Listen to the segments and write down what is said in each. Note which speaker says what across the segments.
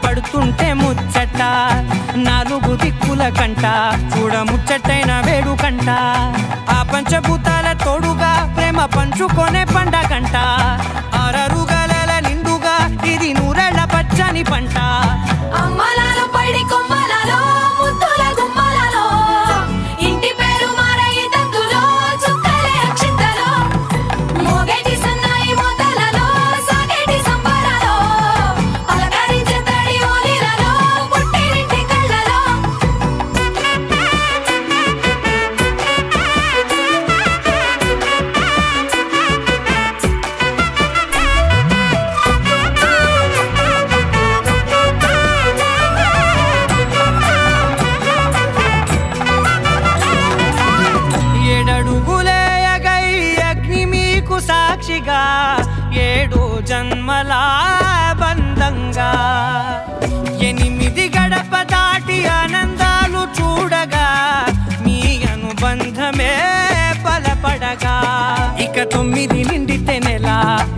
Speaker 1: పడుతుంటే ముచ్చట నాలుగు దిక్కుల కంట చూడ ముచ్చటైన వేడుకంట ఆ పంచభూతాల తోడుగా ప్రేమ పంచుకొనే పండగంట ఆరరుగల నిండుగా ఇది నూరెళ్ళ పచ్చని పంట
Speaker 2: అమ్మలాలో పడి కొమ్మలలో ముద్దుల గుమ్మలలో ఇంటి పేరు మారయి తందులో చుక్కలే అక్షింతలో మోగేటి సన్నాయి మోతలలో సాగేటి సంబరాలో పలకరించే తడి ఓలిలలో పుట్టినింటి కళ్ళలో
Speaker 1: ఏడడుగులేయగై అగ్ని మీకు సాక్షిగా 7 జన్మల బంధంగా 8 గడప దాటి ఆనందాలు చూడగా మీ అనుబంధమే బలపడగా ఇక 9 నిండితే నెల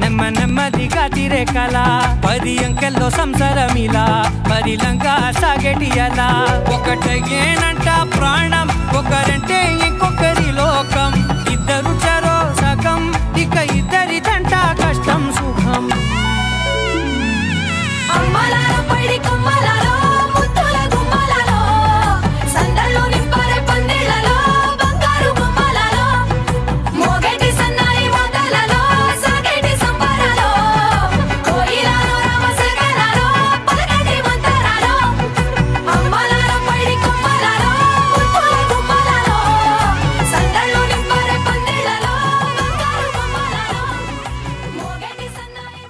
Speaker 1: నెమ్మదిగా తీరే కల 10 అంకెల్లో సంసారమిలా పరిలంగా సాగేటి అలా ఒకటేనంట ప్రాణం ఒకరంటే ఇంకొకరి లోకం ఇద్దరు చరో సగం ఇక ఇద్దరిదంట కష్టం సుఖం
Speaker 2: అమ్మలాలో పడి కొమ్మలలో ముద్దుల గుమ్మలలో సందళ్ళు నింపరే పందిళ్ళలో బంగారు గుమ్మలలో మోగేటి సన్నాయి మోతలలో సాగేటి సంబరాలో కోయిలలో రామశకరాలో పలకటి మంతరాలో అమ్మలాలో పడి కొమ్మలలో ముద్దుల గుమ్మలలో సందళ్ళు నింపరే పందిళ్ళలో బంగారు గుమ్మలలో మోగేటి సన్నాయి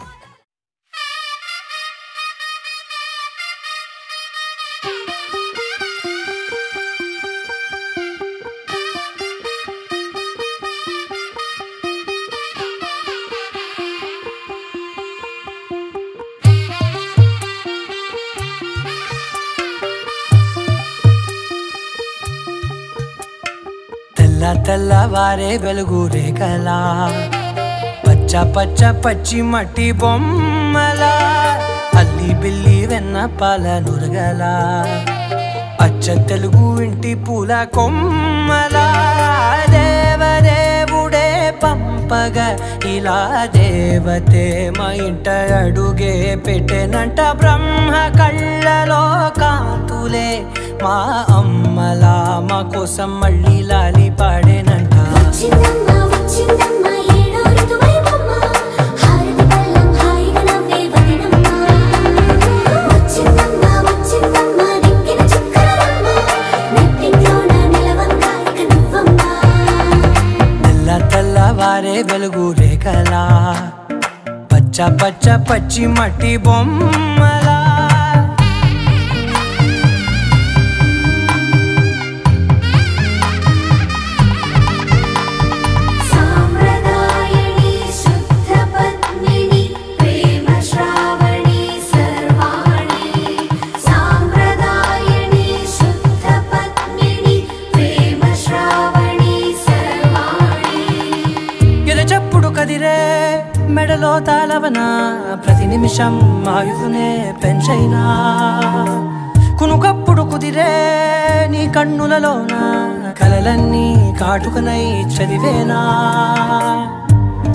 Speaker 1: తెల్లవారే వెలుగు రేఖలా పచ్చ పచ్చ పచ్చి మట్టి బొమ్మలా అల్లి బిల్లి వెన్న పాల నురగలా అచ్చ తెలుగు ఇంటి పూల కొమ్మలా దేవదేవుడే పంపగా ఇలా దేవతే మా ఇంట అడుగే పెట్టెనంట బ్రహ్మ కళ్ళలో కాంతులే మా అమ్మలా మా కోసం మళ్ళీ లాలి పాడేనంట తెల్లవారే వెలుగు రేఖలా పచ్చ పచ్చ పచ్చి మట్టి బొమ్మలా కదిరే మెడలో తాళవన ప్రతి నిమిషం ఆయుధునే పెంచైనా కునుకప్పుడు కుదిరే నీ కన్నులలోన కలలన్నీ కాటుకనై చదివేనా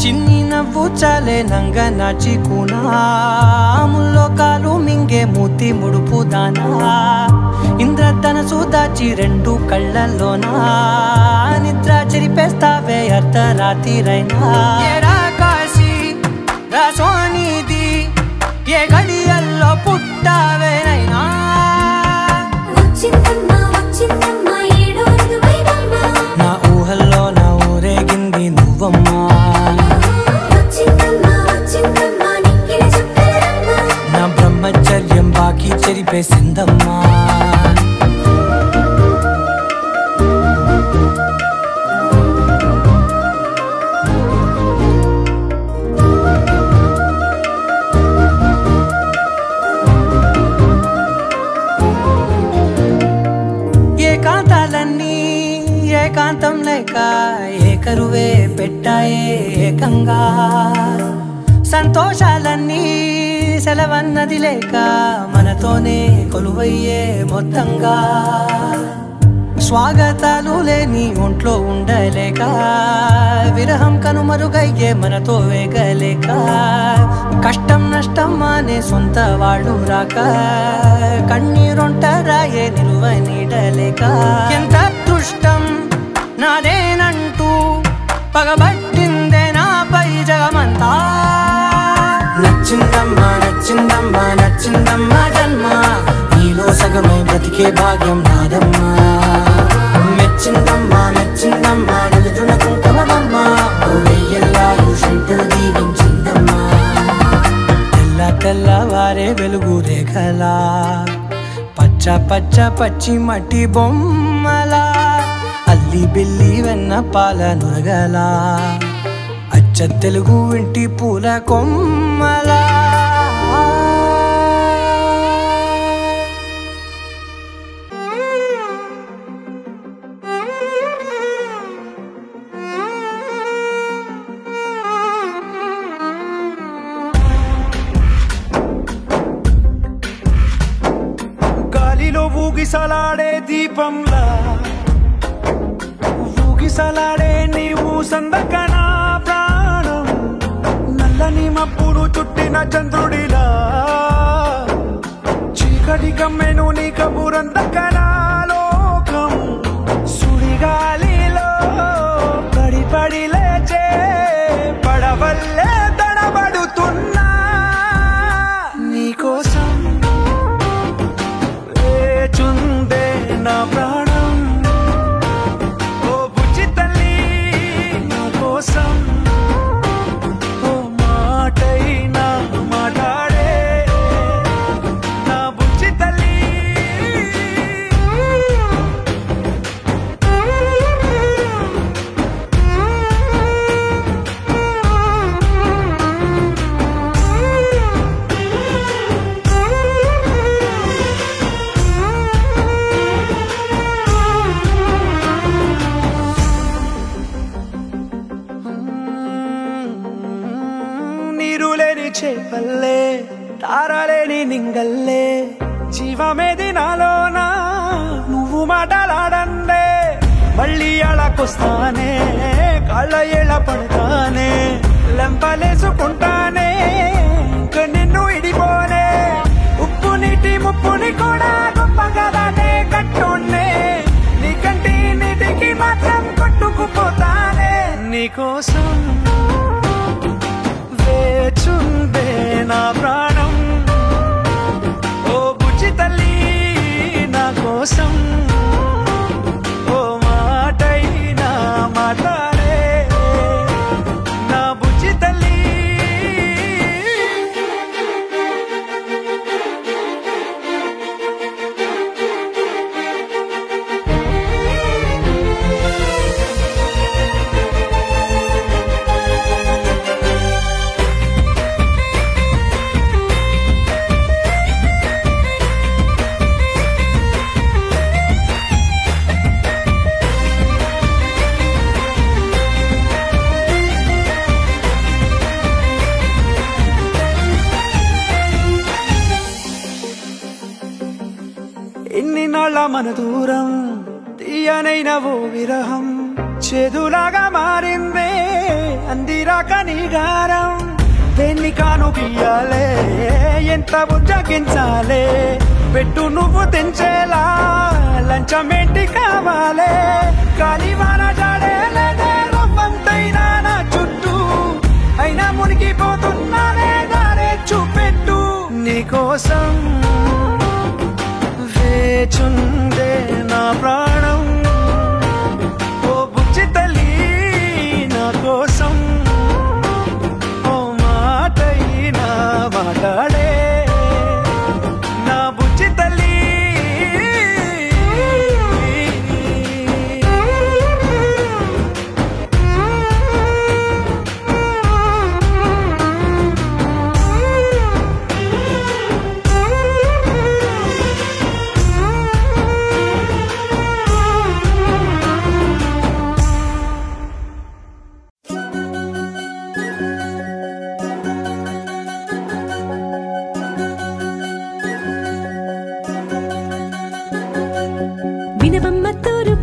Speaker 1: చిన్ని నవ్వు చాలే నంగ నాచి కూనాముల్లో కాలు మింగే మూతి ముడుపు దానా ఇంద్రధనసు దాచి 2 కళ్ళల్లోనా నిద్ర చెరిపేస్తావే అర్ధరాత్రిరైనా ఏడా కాశీ రాసోనిది ఏ గడియల్లో పుట్టావేనైనా నా ఊహల్లో నా ఊరేగింది నువ్వమ్మా నా బ్రహ్మచర్యం బాకీ చెరిపేసిందమ్మా ఏకాంతం లేక ఏకరువే పెట్టాయే ఏకంగా సంతోషాలన్నీ సెలవన్నది లేక మనతోనే కొలువయ్యే మొత్తంగా స్వాగతాలు లేని ఒంట్లో ఉండలేక విరహం కనుమరుగయ్యే మనతో వేగలేక కష్టం నష్టం అనే సొంత వాళ్ళు రాక కన్నీరొంటరాయే నిలువ నీడలేక ఎంత అదృష్టం నాదేనంటూ పగబట్టిందే నాపై జగమంతా నచ్చిందమ్మా నచ్చిందమ్మా నచ్చిందమ్మా జన్మ నీలో సగమై బ్రతికే భాగ్యం నాదమ్మా మెచ్చిందమ్మా మెచ్చిందమ్మా నిలుతున్న కుంకుమమ్మా వెయ్యల్లాలు శంకరు దీవించిందమ్మా తెల్ల తెల్లవారే వెలుగు రేఖలా పచ్చ పచ్చ పచ్చి మట్టి బొమ్మలా అల్లి బిల్లి వెన్న పాల నురగలా అచ్చ తెలుగు ఇంటి పూల కొమ్మలా
Speaker 3: గాలిలో ఊగిసలాడే దీపంలా ఊగిసలాడే నీవు సందకనా ప్రాణం నల్లని మబ్బులు చుట్టిన చంద్రుడిలా చీకటి కమ్మెను నీ కబురందకనా లోకం సుడిగాలిలో పడి లేచే పడవల్లే తడబడుతున్నా నీకోసం వేచుందే నా ప్రాణం ఓ బుజ్జి తల్లి నా కోసం ఓ మాటైనా మాట్లాడే నా బుజ్జి తల్లి నీరులేని చేపల్లే తారలేని నింగల్లే జీవమేది నాలోనా నువ్వు మాటలాడందే మళ్ళీ అళకొస్తానే కాళ్ళ ఏళ్ళ పడతానే లెంపలేసుకుంటానే ఇంక నిన్ను ఇడిపోనే ఉప్పు నీటి ముప్పుని కూడా గొప్పగదానే కట్టునే నీ కంటి నీటికి మాత్రం కొట్టుకుపోతానే నీకోసం వేచుందే నా ప్రాణం ఓ బుజ్జి తల్లి నా కోసం ఓ మాటైనా మాట్లాడే నా బుజ్జి తల్లి ఎన్ని నాళ్ళ మన దూరం తీయనైన ఓ విరహం చేదులాగా మారిందే అందిరాక నీగారం దేన్ని కాను బియ్యాలే ఎంత బుజ్జగించాలే పెట్టు నువ్వు తెంచేలా లంచమేంటి కావాలే కాలివాన జాడేలేదే రవ్వంతైనా నా చుట్టూ అయినా మునిగిపోతున్నానే దారే చూపెట్టు నీకోసం వేచుందే నా ప్రాణం ఓ బుజ్జి తల్లి నా కోసం ఓ మాటైనా మాట్లాడే నా బుజ్జి తల్లి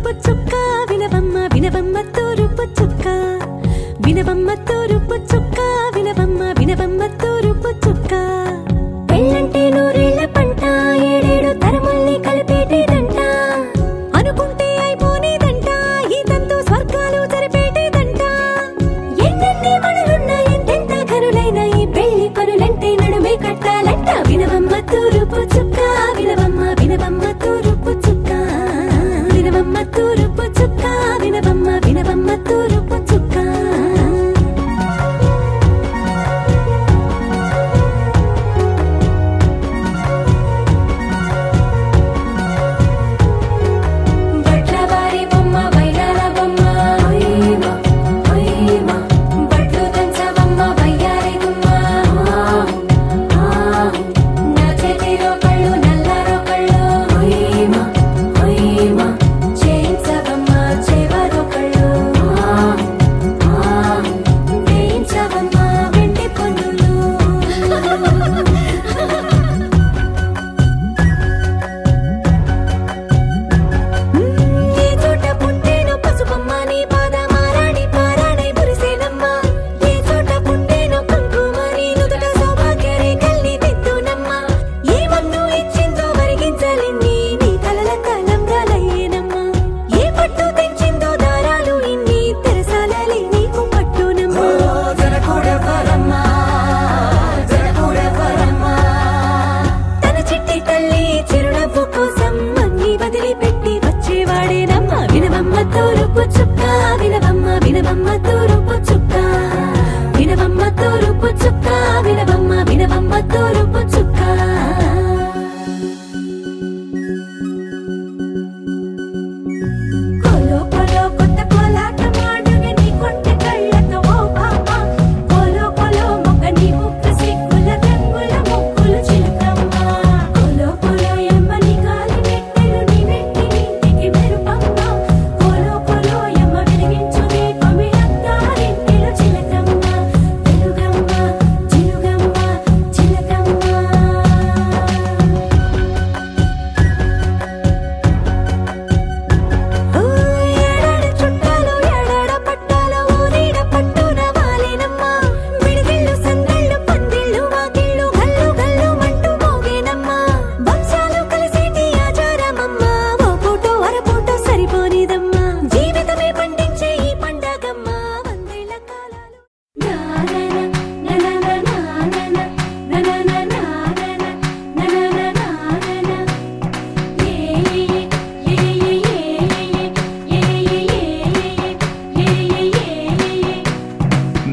Speaker 2: తూరుపు చుక్క వినవమ్మ వినవమ్మ తూరుపు చుక్క వినవమ్మ తూరుపు చుక్క వినవమ్మ వినవమ్మ తూరుపు చుక్క పెళ్ళంటే నూరేళ్ల పంట ఏడేడు తరముల్ని కలిపేటేదంట అనుకుంటే అయిపోనేదంట ఈ తంతు స్వర్గాలు జరిపేటేదంట ఎన్నెన్ని మనులున్న ఎంతెంత ఘనులైన ఈ పెళ్లి పనులంటే నడుమే కట్టాలంట వినవమ్మ తూరుపు చుక్క వినవమ్మ వినవమ్మ తూరుపు చుక్క వినవమ్మ తూరుపు చుక్క వినవమ్మ వినవమ్మ తూరుపు చుక్క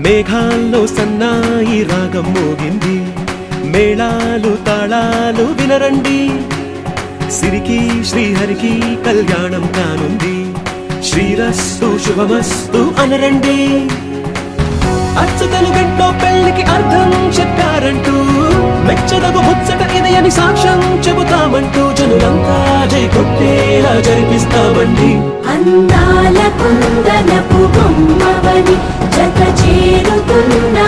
Speaker 3: మేఘాల్లో సన్నాయి రాగం మోగింది మేళాలు తాళాలు వినరండి సిరికి శ్రీహరికి కళ్యాణం కానుంది శ్రీరస్తు శుభమస్తు అనరండి అచ్చతలు గంటో పెళ్లికి అర్థం చెప్పారంటూ మెచ్చదగు ముచ్చట ఇది అని సాక్ష్యం చెబుతామంటూ జనులంతా జై కొట్టేలా జరిపిస్తామండి
Speaker 2: అందాల కుందనపు బొమ్మవని జత చేరుతున్న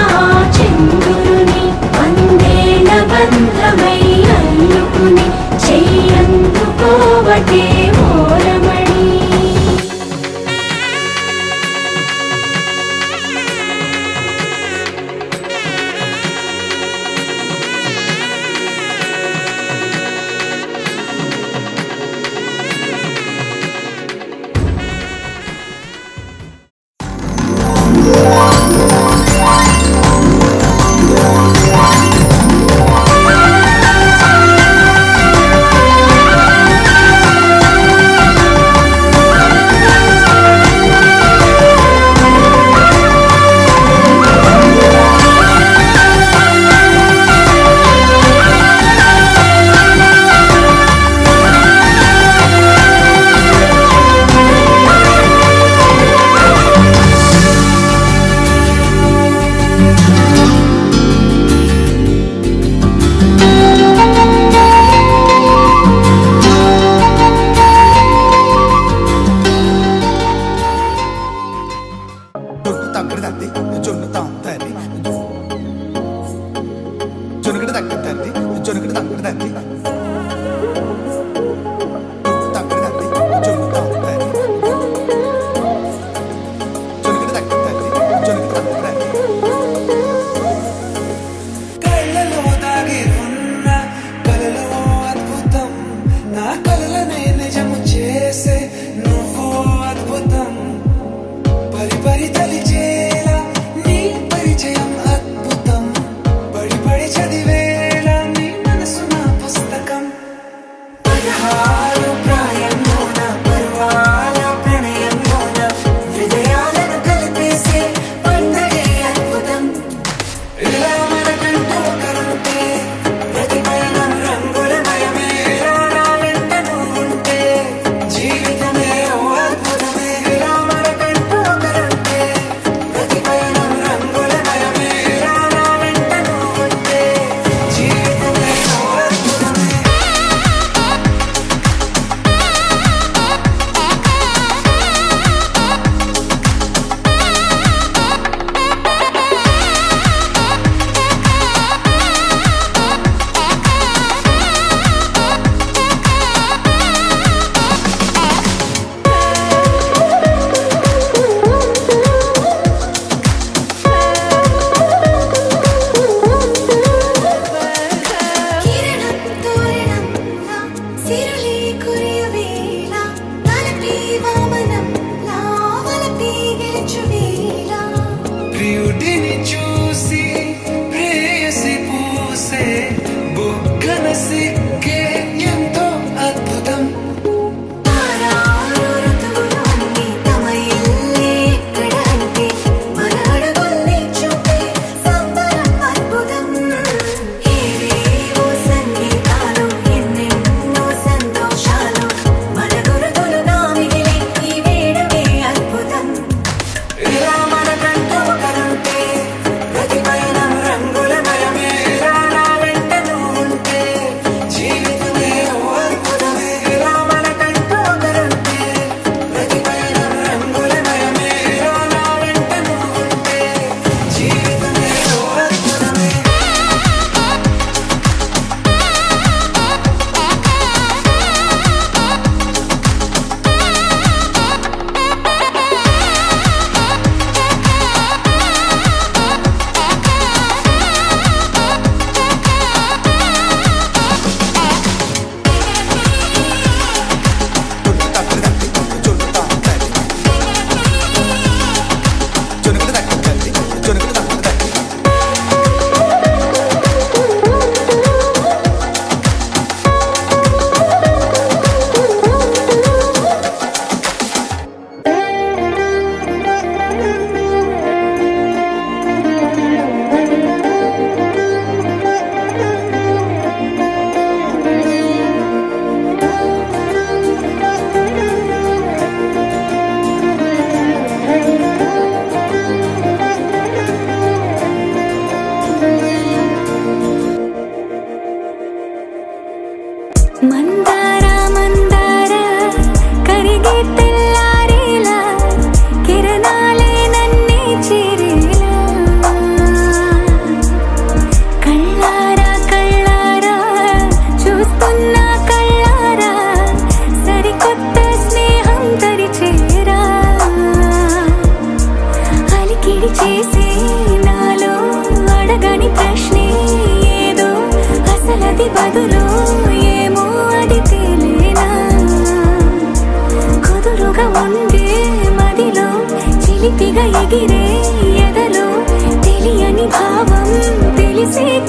Speaker 2: చంద్రుని వందేల బంధమై అల్లుకుని చెయ్యందుకోవటే ఓరమణి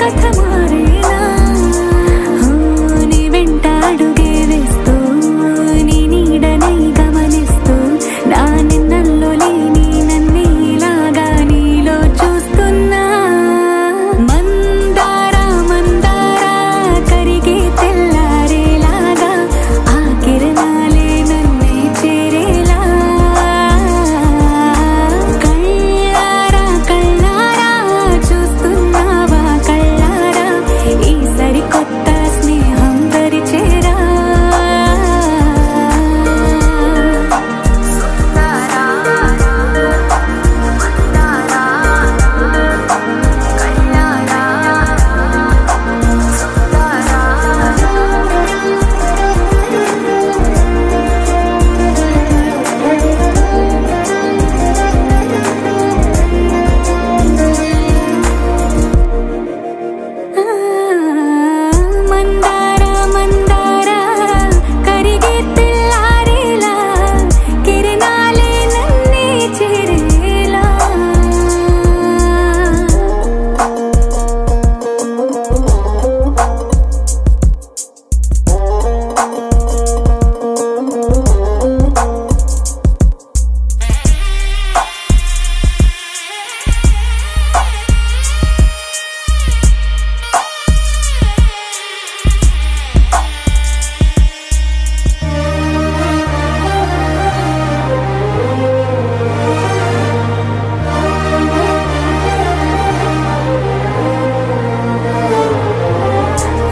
Speaker 2: కథ మారేలా నీ వెంట అడుగే వేస్తూ నీ నీడనై గమనిస్తూ నా నిన్నల్లో లేని నన్నే ఇలాగా నీలో చూస్తున్నా మందారా మందారా కరిగే తెల్లారేలాగా ఆ కిరణాలే నన్నే చేరేలా కళ్ళారా కళ్ళారా చూస్తున్నావా కళ్ళారా ఈ సరికొత్త స్నేహం దరిచేరా మందారా మందారా కరిగే తెల్లారేలా కిరణాలే నన్నే చేరేలా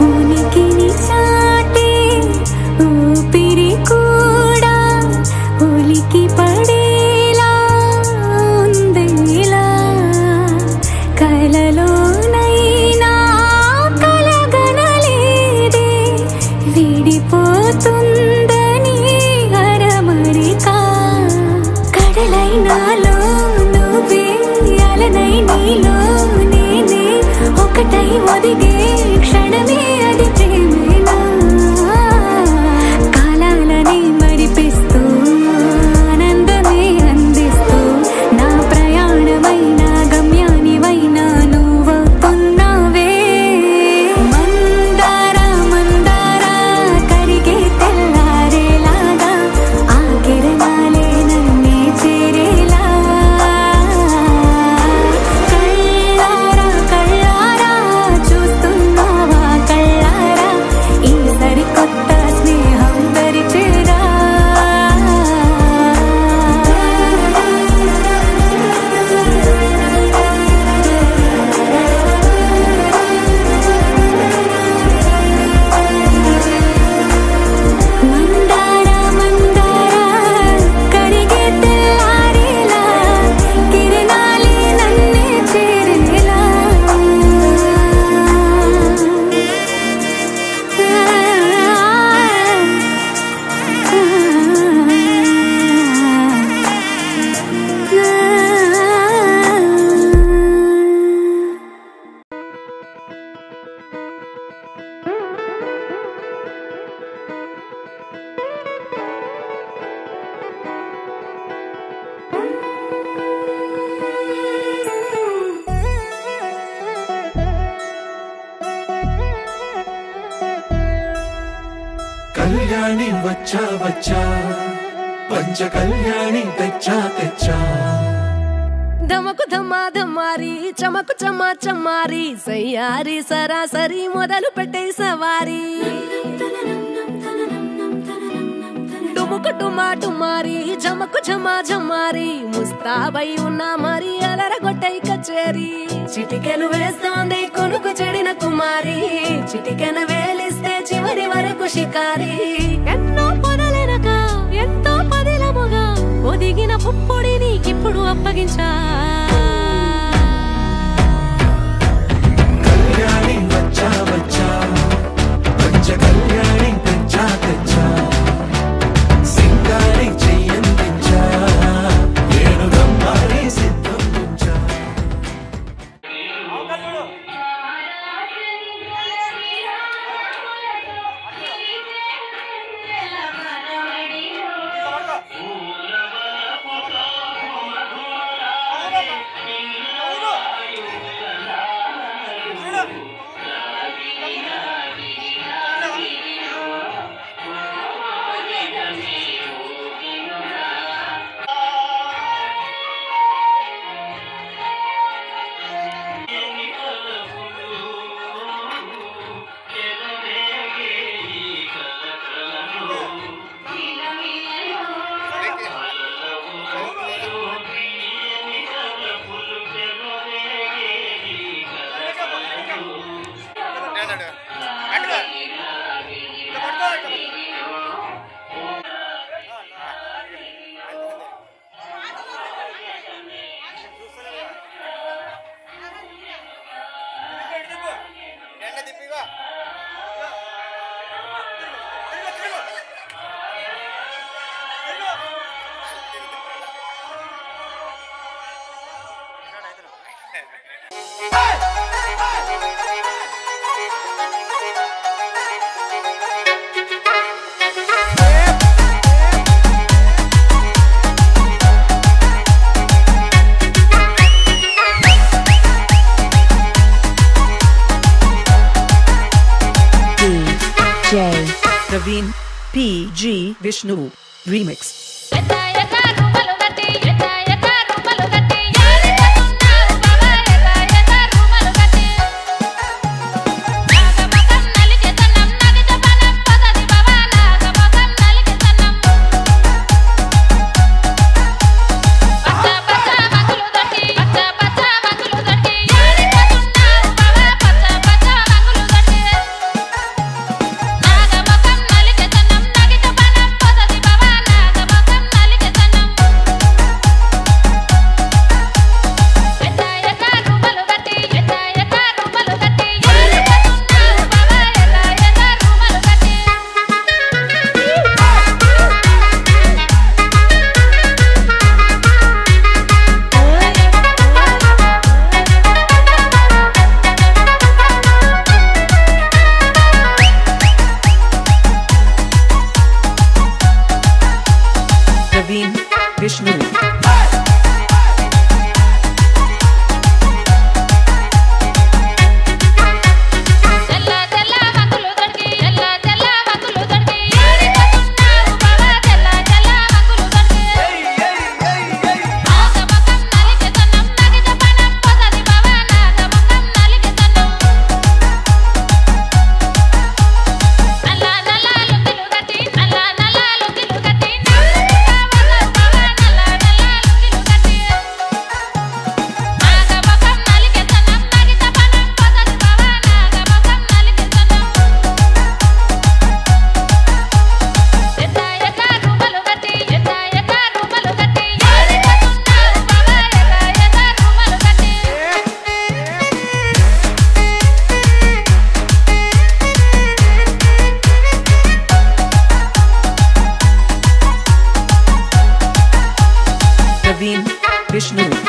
Speaker 2: ఉనికిని చాటే ఊపిరి కూడా ఉలికి పడేలా ఉందేలా కలలోనైనా కలగనలేదే విడిపోతుందని అరమరిక కడలైనాలో నువ్వే అలనై నీలో నేనే ఒకటై ఒదిగే క్షణమే అది ప్రేమేనా కాలాలని మరిపిస్తూ ఆనందమే అందిస్తూ నా ప్రయాణమైన గమ్యానివైనా నువ్వవుతున్నావే మందారా మందారా కరిగే తెల్లారేలాగా ఆ కిరణాలే నన్నే చేరేలా కళ్ళారా కళ్ళారా చూస్తున్నావా కళ్ళారా ఈ సరికొత్త స్నేహం దరిచేరా మందారా మందారా కరిగే తెల్లారేలా కిరణాలే నన్నే చేరేలా
Speaker 3: కళ్యాణి వచ్చా వచ్చా పంచ కళ్యాణి తెచ్చా తెచ్చా
Speaker 4: ధమకు ధమా ధమారి చమకు చమా చమారి సయ్యారి సరాసరి మొదలు పెట్టే సవారి డుముకు డుమా డుమారి జమకు ఝమా ఝమారి ముస్తాబై ఉన్నా మరి అలరగొట్టై కచేరి చిటికెను వేస్తోంది కొనుకు చెడిన కుమారి చిటికెను వేలిస్తే చివరి వరకు షికారి ఎన్నో పొదలెనక ఎంతో పదిలముగా ఒదిగిన పుప్పొడి నీకిప్పుడు అప్పగించా
Speaker 3: కళ్యాణి వచ్చా వచ్చా పంచ కళ్యాణి తెచ్చా తెచ్చా సింగారి చెయ్యందించా ఏడుగమ్మారి సిద్ధం ఉంచా
Speaker 5: PG Vishnu Remix. Vishnu. Vishnu.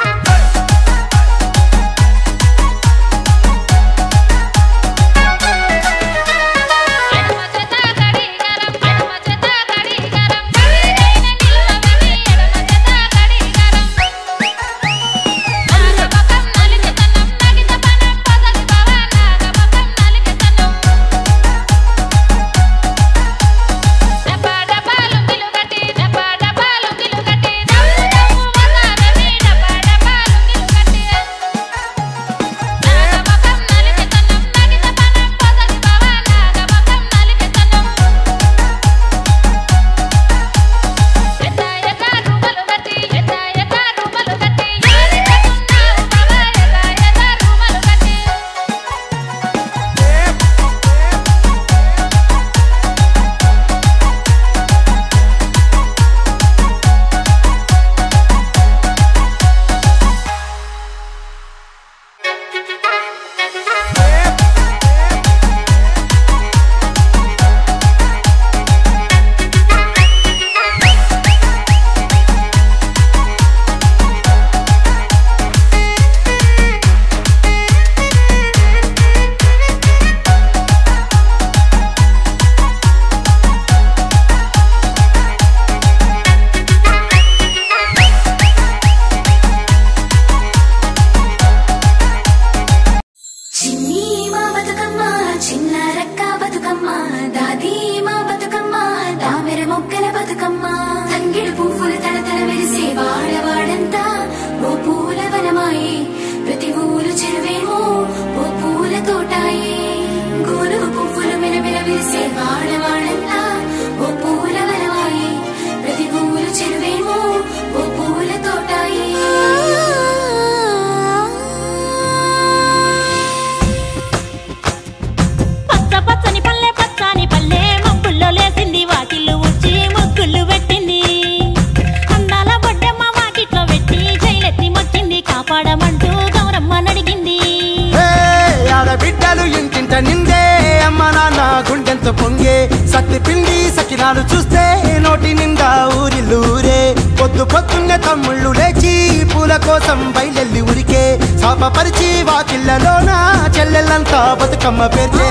Speaker 1: పొంగే సత్తి పిండి సకినాలు చూస్తే నోటి నిండా ఊరిల్లూరే పొద్దు పొద్దున్నే తమ్ముళ్ళు లేచి పూల కోసం బయలెల్లి ఉరికే శాపపరిచి వాకిళ్ళలోన చెల్లెళ్ళంతా బతుకమ్మ పేర్చే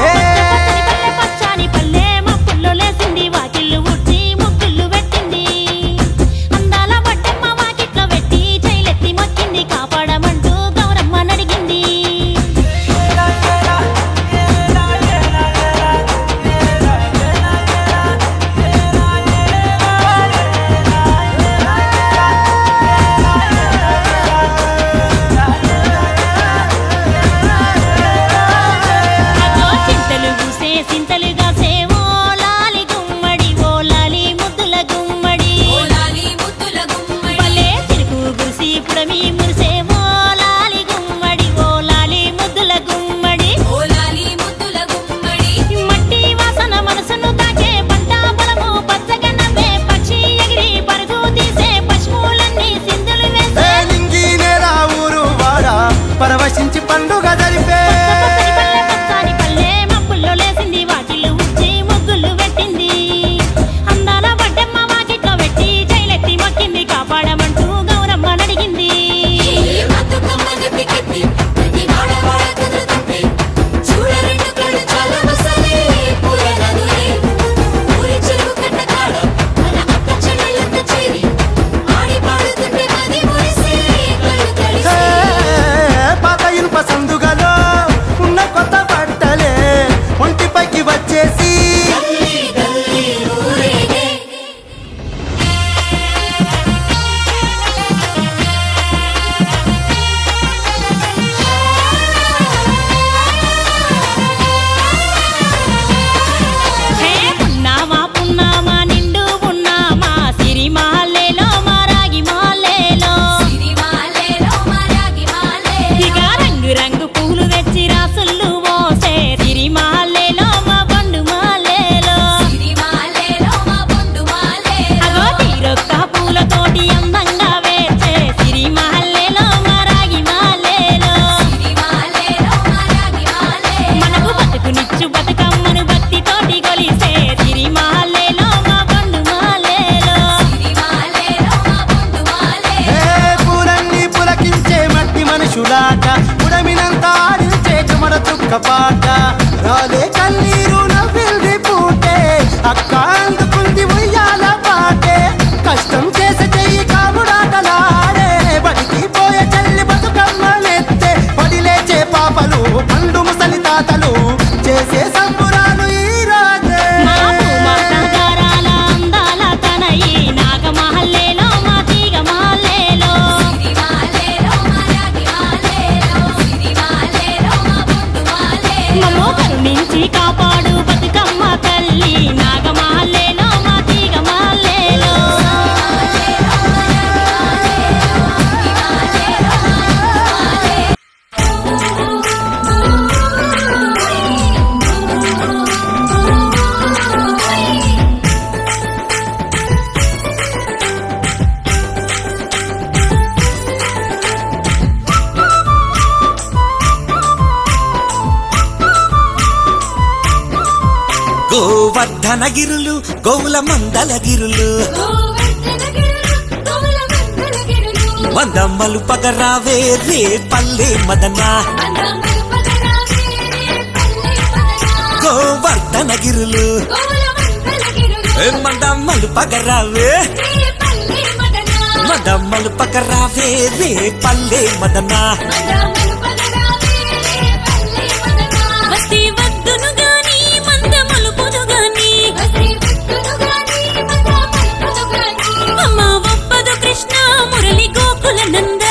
Speaker 6: పురమి మురిసే ఓ లాలి గుమ్మడి ఓ లాలి ముద్దుల గుమ్మడి
Speaker 2: ఓ లాలి ముద్దుల గుమ్మడి
Speaker 6: మట్టి వాసన మనసును తాకే పంట పొలము పచ్చగా నవ్వే పక్షి ఎగిరి పరుగు తీసే పశువులన్నీ సింధులు వేసే
Speaker 1: లింగి నేరా ఊరు వాడా పరవశించి పండుగ జరిపే
Speaker 6: పచ్చని పల్లె మబ్బుల్లో లేసింది వాకిళ్ళు ఉచ్చి ముగ్గులు పెట్టింది అందాల బడ్డెమ్మ వాకిట్లో పెట్టి జైలెత్తి మొక్కింది కాపాడమంటూ గౌరమ్మ నడిగింది
Speaker 2: బతుకమ్మని పికెత్తి ప్రతి వాడవాడ కుదురుతుంటే చూడ రెండు కళ్ళు చాలా మసాలే పూల నదులే ఊరి చెరువు కట్ట కాడ మన అక్క చెల్లెళ్ళంతా చేరి ఆడి పాడుతుంటే మది మురిసే కళ్ళు తడిసే
Speaker 1: పాత ఇనుప సందుగలో ఉన్న కొత్త బట్టలే ఒంటిపైకి వచ్చేసి
Speaker 2: గల్లీ గల్లీ ఊరేగే
Speaker 6: హే పున్నామా పున్నామా నిండు పున్నామా సిరిమాలేలో మారాగి మాలేలో
Speaker 2: సిరిమాలేలో మరాగి మాలే
Speaker 6: ఇక రంగు రంగు పూలు తెచ్చి రాసుళ్ళు మోసే సిరిమాలేలో మా బండు మాలేలో
Speaker 2: సిరిమాలేలో మా బొండు మాలే
Speaker 6: అగో తీరొక్క పూలతోటి అందంగా వేచే సిరిమాలేలో మారాగి మాలేలో
Speaker 2: సిరిమాలేలో మరాగి మాలే
Speaker 6: మనకు బతుకునిచ్చు బతుకమ్మను భక్తితోటి కొలిసే సిరిమాలేలో మా బండు మాలేలో
Speaker 2: సిరిమాలేలో మా బొండు మాలే
Speaker 1: పూలన్నీ పులకించే మట్టి మనుషులాట ఉడమినంత ఆడించే చెమర చుక్క పాట రాలే కన్నీరు నవ్విల్ది పూటే అక్క అందుకుంది ఉయ్యాల పాటే కష్టం చేసే చెయ్యి కాముడాటలాడే బడికి పోయే చెల్లి బతుకమ్మనెత్తే పడి లేచే పాపలు పండు ముసలి తాతలు చేసే సంబురాలు ఈ రోజే
Speaker 6: మా భూమాతాగారాల అందాల తనయి నాగమహల్లేలో మా తీగ మహల్లేలో
Speaker 2: సిరిమాలేలో మరాగి మాలేలో సిరిమాలేలో మా బొండు మాలే
Speaker 6: మమ్మో కరుణించి కాపాడు బతుకమ్మ తల్లి నాగమహల్లేలో మా తీగ మహల్లేలో
Speaker 3: గోవర్ధనగిరులు గోవుల మందలగిరులు
Speaker 2: గోవర్ధనగిరులు గోవుల మందలగిరులు
Speaker 3: వందమ్మలు పగరావే రే పల్లె మదన
Speaker 2: మందమ్మలు పగరావే పల్లె పదనా
Speaker 3: గోవర్ధనగిరులు
Speaker 2: గోవుల మందలగిరులు
Speaker 3: మందమ్మలు పగరావే
Speaker 2: పల్లె మదనా
Speaker 3: మదమ్మలు పగరావే రే పల్లె మదన
Speaker 2: మందమ్మలు పగరావే పల్లె మదనా
Speaker 6: వస్తే వద్దును గాని మందమలు పొదు గాని
Speaker 2: వసే విట్టును గాని మందమ్మలు పొదు గాని
Speaker 6: అమ్మ ఒప్పదు కృష్ణ మురళి గోకుల నంద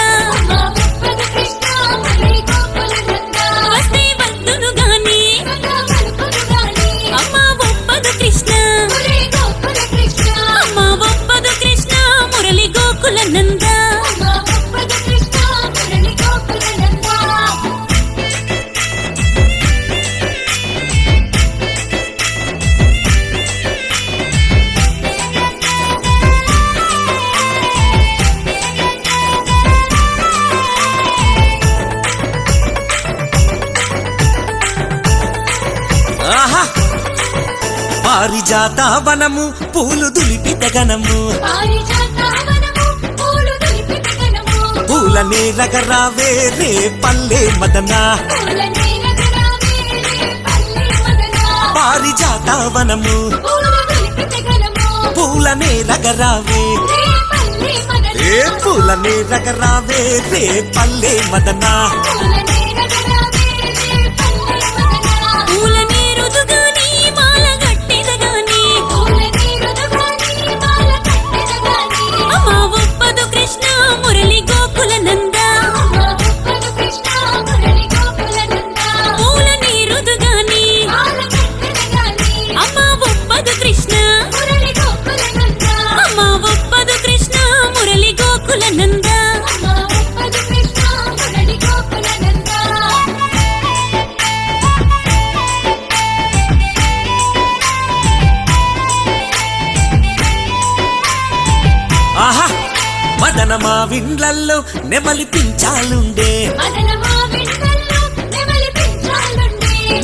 Speaker 2: మా ఒప్పదు కృష్ణ మురళి గోకుల నంద
Speaker 6: వస్తే వద్దును గాని
Speaker 2: మందమ్మలు పొదు గాని
Speaker 6: అమ్మ ఒప్పదు కృష్ణ
Speaker 2: మురళి గోకుల కృష్ణ
Speaker 6: అమ్మ ఒప్పదు కృష్ణ మురళి గోకుల నంద
Speaker 2: మా ఒప్పదు కృష్ణ మురళి గోకుల నంద
Speaker 3: ఆహా పారిజాత వనము పూలు దులిపిత గణము
Speaker 2: పారిజాతవనము పూలు దులిపితగనము
Speaker 3: పూలనే రగరావే రే పల్లె మదన
Speaker 2: పూలనే నగరావే పల్లె మదనా
Speaker 3: పారిజాత వనము
Speaker 2: పూలు దులిపితగనము
Speaker 3: పూలనే రగరావే
Speaker 2: పల్లె మదనా
Speaker 3: ఏ పూలనే రగరావే రే పల్లె మదన
Speaker 2: పూలనే నగరావే పల్లె మదనా
Speaker 6: పూల నీరుదు గాని మాల గట్టిద గాని
Speaker 2: పూలనే రుదుగాని మాల కట్టెదగాని
Speaker 6: అమ్మ ఒప్పదు కృష్ణ మురళి గోకుల నంద
Speaker 2: మా ఒప్పదు కృష్ణ మురళి గోకుల నంద
Speaker 6: పూల నీరుదు గాని
Speaker 2: మాల కట్టెదగాని
Speaker 6: అమ్మ ఒప్పదు కృష్ణ
Speaker 2: మురళి గోకుల నంద
Speaker 6: అమ్మ ఒప్పదు కృష్ణ మురళి గోకుల నంద
Speaker 2: మా
Speaker 3: మదన మా విండ్లల్లో నెమలి పించాలుండే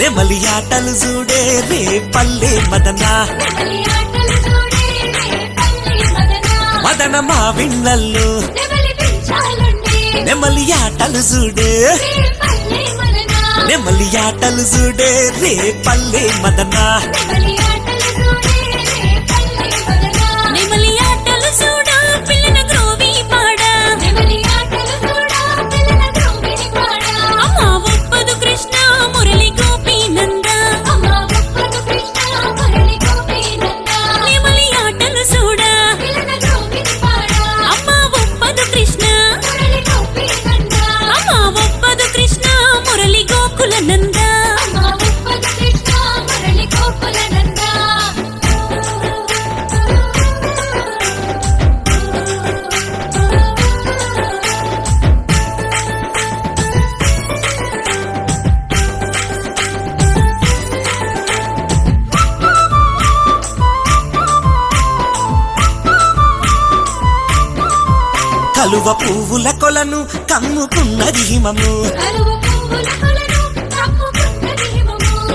Speaker 3: నెమలి ఆటలు చూడే రే పల్లె మదన మదన మా విండ్లల్లో నెమలి ఆటలు చూడే నెమలి ఆటలు చూడే రే పల్లె మదన కలువ పువ్వుల కొలను కమ్ముకున్నది హిమము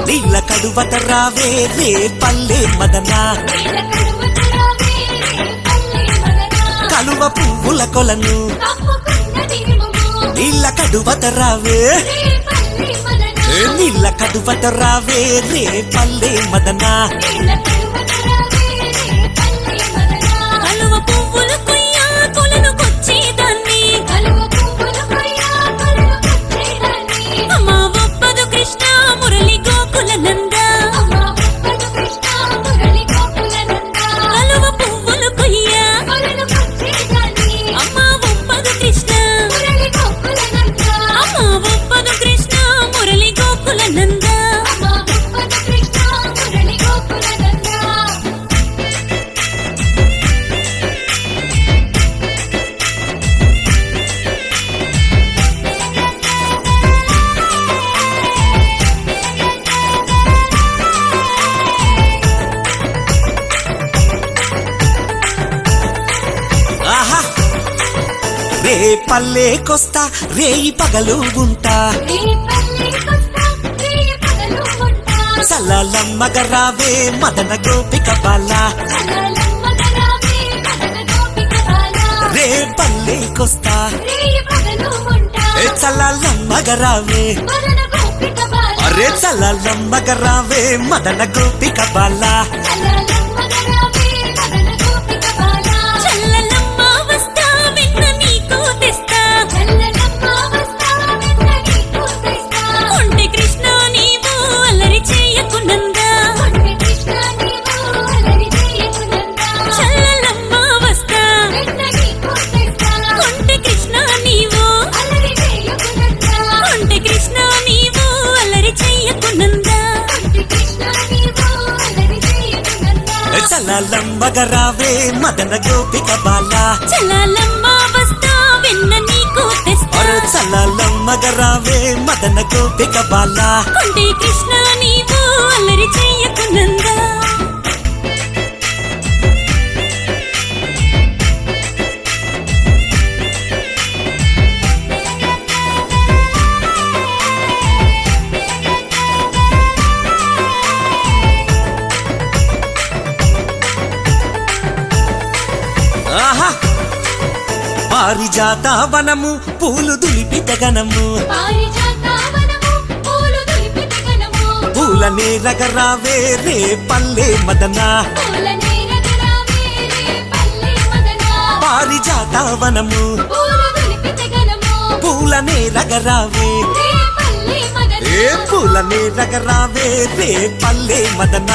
Speaker 3: నీళ్ళ కడువత రావే రే పల్లె మదన కలువ పువ్వుల కొలను నీళ్ళ కడువత రావే నీళ్ళ కడువత రావే రే పల్లె మదన రే పల్లెకొస్తా రేయి పగలు ఉంటా సల్లల్లమ్మగ రావే మదన గోపిక బాల రే పల్లెకొస్తా సల్లల్లమ్మగ రావే అరే సల్లల్లమ్మగ రావే మదన గోపిక బాల చల్లల్లమ్మగ రావే మదన గోపిక బాల చల్లల్లమ్మగ రావే మదన గోపిక బాల
Speaker 6: కృష్ణ నీవు అల్లరి చెయ్యకునందా
Speaker 3: పారిజాత వనము పూలు దులిపిత గనము పూల నేరగ రావే రే పల్లె మదన పారిజాత వనము పూల నేరగ రావే పూల నేరగ రావే రే పల్లె మదన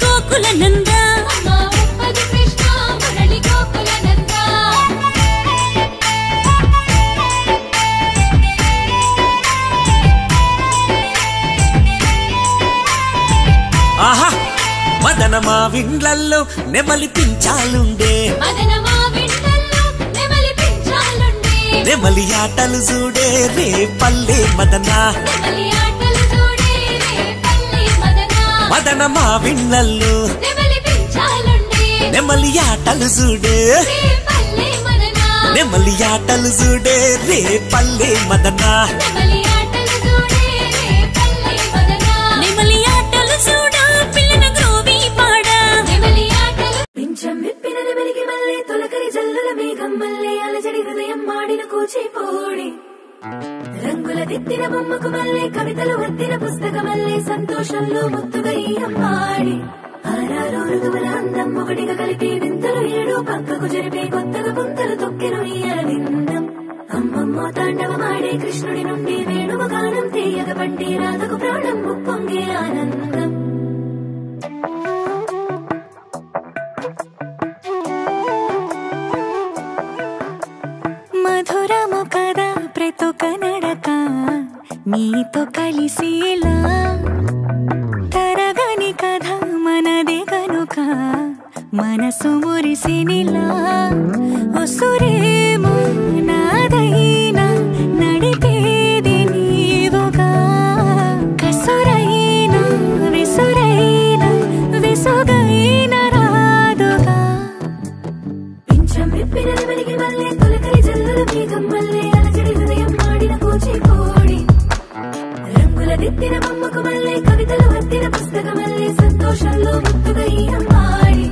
Speaker 6: గోకులనంద
Speaker 3: మదన మా విండ్లల్లో నెమలి పించాలుండే నెమలి ఆటలు చూడే రే పల్లె మదన మదన మా విండ్లల్లో నెమలి ఆటలు చూడే నెమలి ఆటలు చూడే రే పల్లె మదన
Speaker 4: రంగుల దిద్దిన బొమ్మకు మల్లే కవితలు వద్దిన పుస్తకమల్లే సంతోషంలో ముత్తుగా అమ్మాడి ఆరారు ఋతువుల అందం ఒకటిగా కలిపి వింతలు ఏడు పక్కకు జరిపే కొత్తగా పుంతలు తొక్కెను ఇయ్యాల విందం అమ్మమ్మో తాండవమాడే కృష్ణుడి నుండి వేణువు గానం తీయగ పట్టి రాధకు ప్రాణం ముప్పొంగే ఆనందం మధురము కదా ప్రతి కనడక నీతో కలిసేలా తరగని కథ మనదే కనుక మనసు మురిసినిలా ఉసురేమో నాదైనా నడిపేది నీవుగా కసురైనా విసురైనా విసుగైన రాదుగా పింఛం విప్పిన వెలిగి మల్లే తొలకరి జల్లుల మేఘం మల్లే అలజడి హృదయం మాడిన కూచిపూడి రంగుల దిద్దిన బొమ్మకు మల్లే కవితలు వద్దిన పుస్తకమల్లే సంతోషంలో ముత్తుగా అమ్మాడి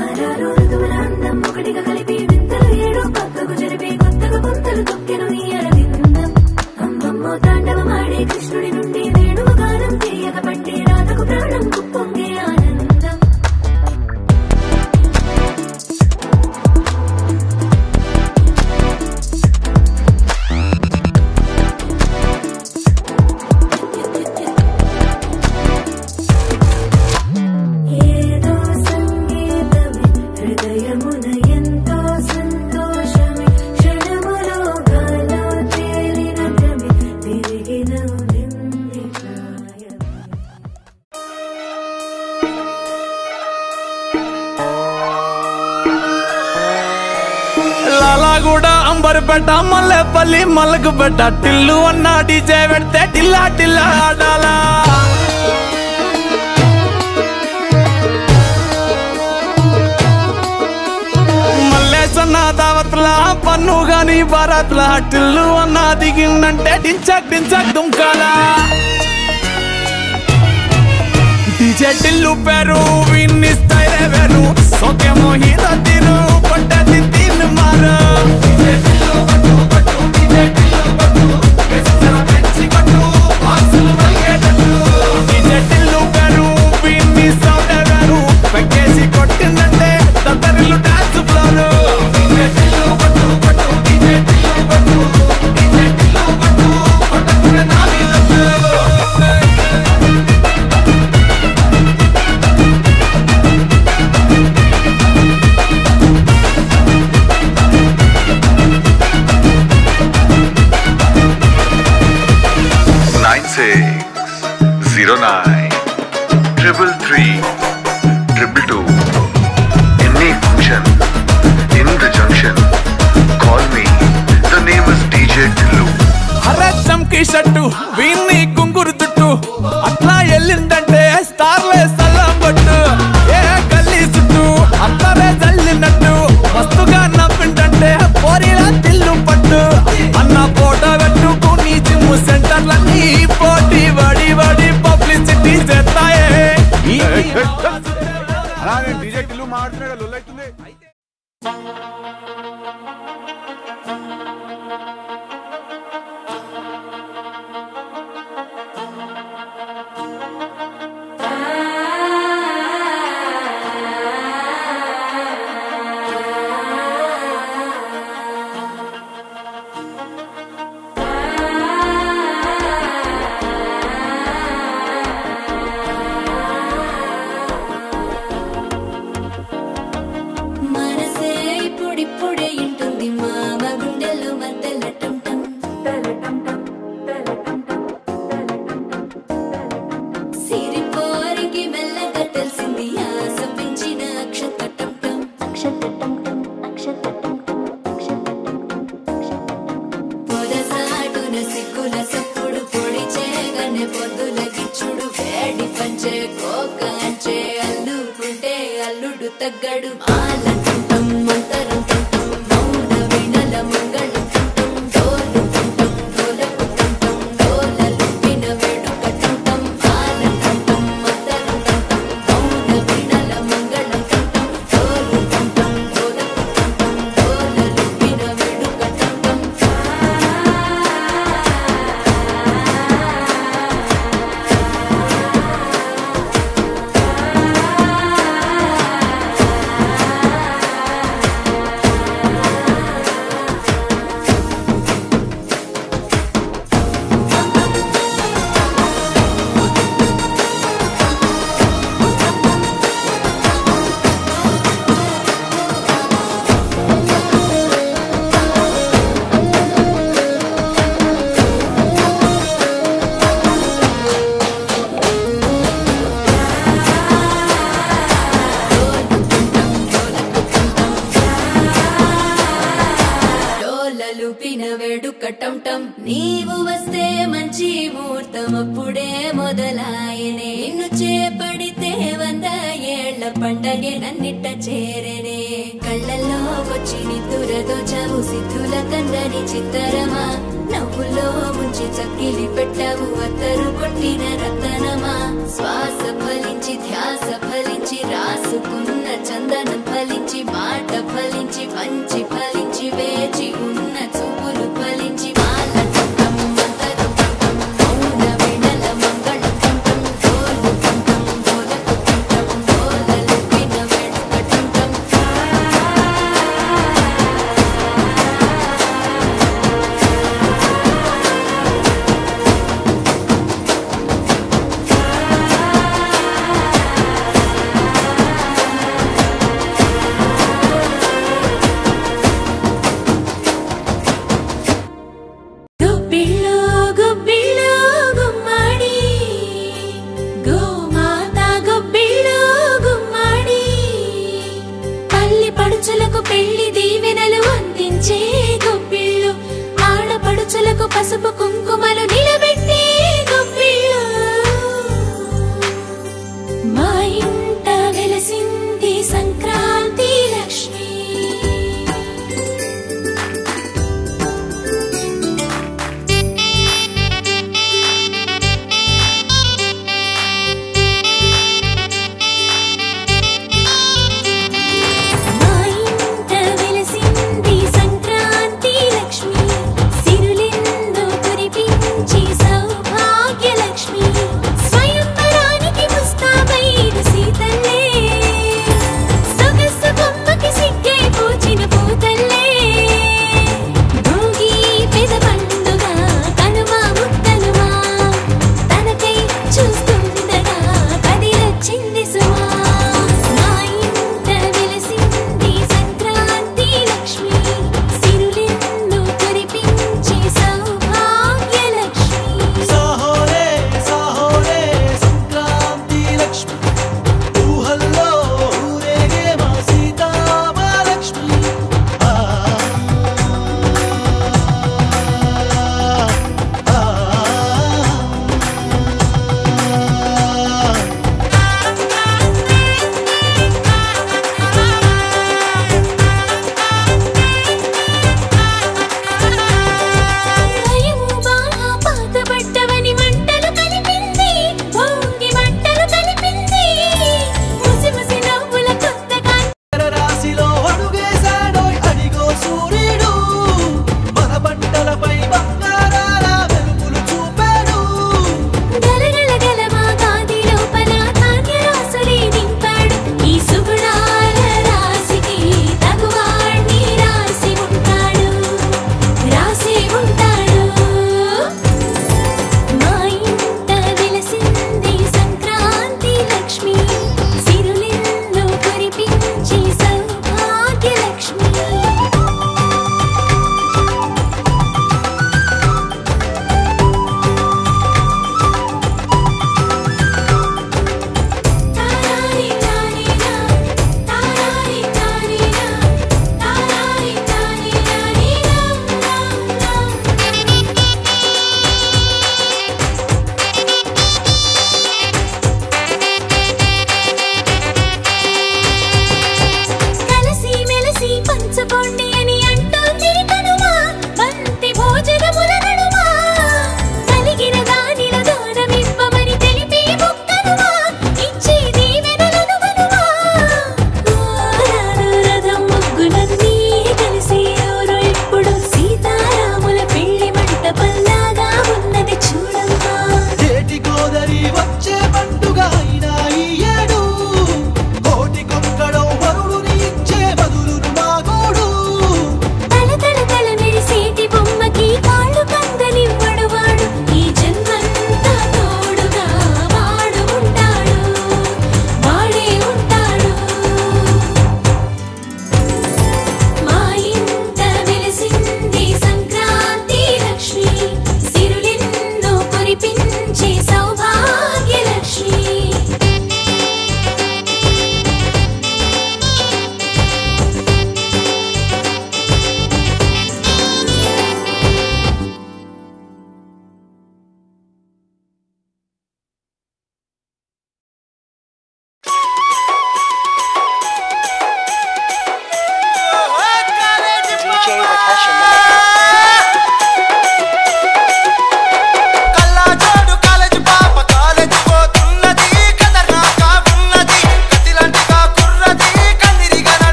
Speaker 4: ఆరారు ఋతువుల అందం ఒకటిగా కలిపి వింతలు ఏడు పక్కకు జరిపే కొత్తగా పుంతలు తొక్కెను ఇయ్యాల విందం అమ్మమ్మో తాండవమాడే కృష్ణుడి నుండి వేణువు గానం తీయగ పట్టి రాధకు ప్రాణం ముప్పొంగే ఆనందం ఏదో సంగీతమే హృదయమున ఎంతో సంతోషమే క్షణములో గాలో తేలిన భ్రమే తిరిగిన నింది ప్రాయమే
Speaker 7: లాలాగూడ అంబర్పేట మల్లెపల్లి మల్లకుపేట టిల్లు అన్న డీజే పెడితే టిల్లా టిల్లా ఆడాలా మల్లేసన్న దావత్ల పన్ను గాని భారత్ల టిల్లు అన్న దిగిందంటే డించక్ డించక్ దుంకాలా డీజే టిల్లు పేరు విన్ని స్టైలే వేరు సోకేమో హీరో తీరు పట్టది తీన్ మారు డీజే టిల్లు పట్టు పట్టు డీజే టిల్లు పట్టు వెచ్చన పెంచి పట్టు బాక్సులు మల్గేటట్టు డీజే టిల్లు పేరు విన్ని సౌండ్ వేరు పెక్కేసి కొట్టిందంటే తత్తరిల్లు డాన్స్ ఫ్లోర్ డీజే టిల్లు పట్టు పట్టు డీజే టిల్లు పట్టు డీజే టిల్లు పట్టు కొట్టకునే నా వీలట్టు
Speaker 8: Any function in the junction, call me. The name is DJ Tillu.
Speaker 7: అరే చంకీ షట్టు వీన్ని కుంగురు చుట్టు అట్లా ఎల్లిందంటే స్టార్లే సల్లం పట్టు ఏ గల్లీ చుట్టూ అట్లనే జల్లినట్టు మస్తుగా నవ్విందంటే పోరీలా తిల్లు పట్టు అన్న ఫోటో పెట్టుకుని జిమ్ సెంటర్లన్నీ పోటీ వడి వడి పబ్లిసిటీ చేస్తాయే
Speaker 8: అలా నేను డీజే టిల్లు మాట్లాడుతున్నా లొల్లైతుంది.
Speaker 2: మనసే ఇప్పుడిప్పుడే ఇంటుంది మా తగ్గడు మాల తుంటం మంతరం తుంటం మౌన వీణల మంగళం తుంటం డోలు తుంటం డోలకు తుంటం డోలలు విన వేడుక తుంటం మాల తుంటం మంతరం తుంటం మౌన వీణల మంగళం తుంటం డోలు తుంటం డోలకు తుంటం డోలలు విన వేడుక తుంటం డోలలుపిన వేడుక టంటం నీవు వస్తే మంచి ముహూర్తం అప్పుడే మొదలాయనే నిన్ను చేపడితే 100 ఏళ్ల పండగే నన్నిట్ట చేరనే కళ్ళల్లో వచ్చి నిద్దురతో చావు సిద్ధుల కందని చిత్తరమా నవ్వులో ముంచి చక్కిలి పెట్టావు అత్తరు కొట్టిన రతనమా శ్వాస ఫలించి ధ్యాస ఫలించి రాసుకున్న చందనం ఫలించి మాట ఫలించి మంచి ఫలించి వేచి ఉన్న చూపులు ఫలించి మాల తుంటం మంతరం తుంటం మౌన వీణల మంగళం తుంటం డోలు తుంటం డోలకు తుంటం డోలలు విన వేడుక తుంటం